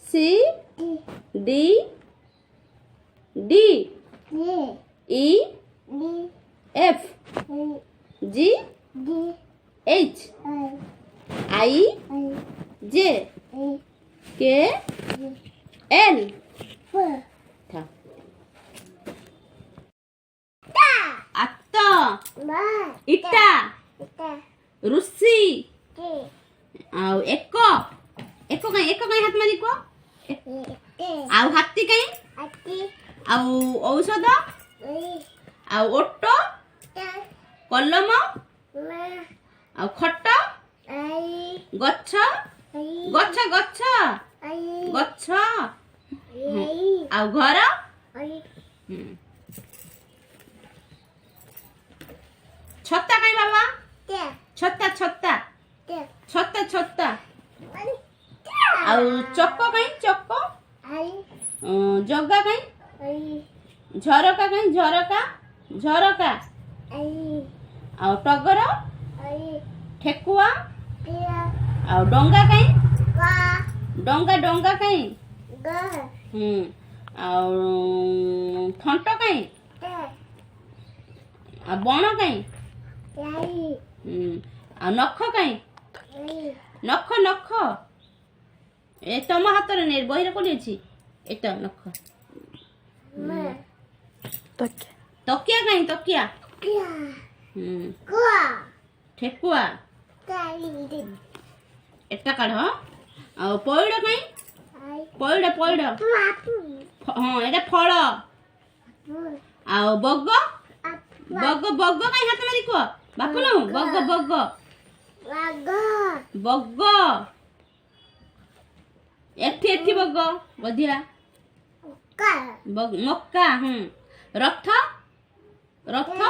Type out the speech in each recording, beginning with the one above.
C D D E F G H I J K L था आत्ता इट्टा रुसी आउ एको एको कहीं हाथ मारी को आउ हाथी कहीं आउ औषध आउ ओटो कलम आउ खट गच्छ गच्छ गच्छ गच्छ आउ घर छत्ता कहीं बाबा छत्ता छत्ता छत्ता छत्ता आउ चक्को कहीं चक्को जगा कहीं झरका कहीं झरका झरका आउ टगर ठेकुआ आउ डंगा कहीं डंगा डंगा कहीं आउ थंट कहीं आ बण कहीं आ नख कहीं नख नख ए तम हाथ रे ने बहिरे कोली अछि एटा नख तकिया कहीं तकिया ठेकुआ एटा काढ आ पइड कहीं पइड पइड हां एटा फळ आ बग बग बग कहीं हाथ मारी को बापुनु बग बग बग एठी एठी बग बधिया बग मक्का रथ रथ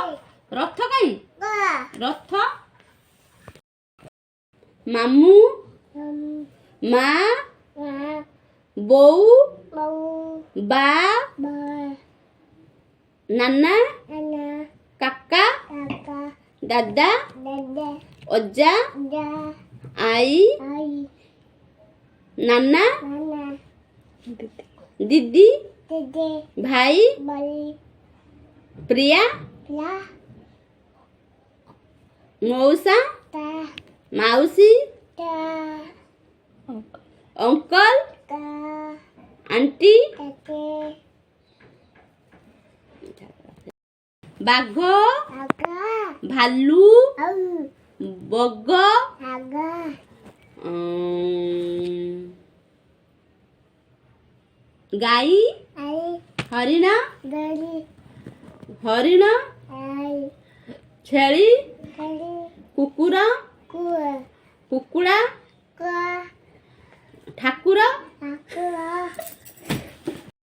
रथ कहीं रथ मामू मा बौ बा नाना काका दादा अज्जा आई नाना दीदी भाई प्रिया मौसा माउसी अंकल आंटी बाघ भालू बग गाई हरिण हरिण छेली कुकुर कुकुड़ा ठाकुर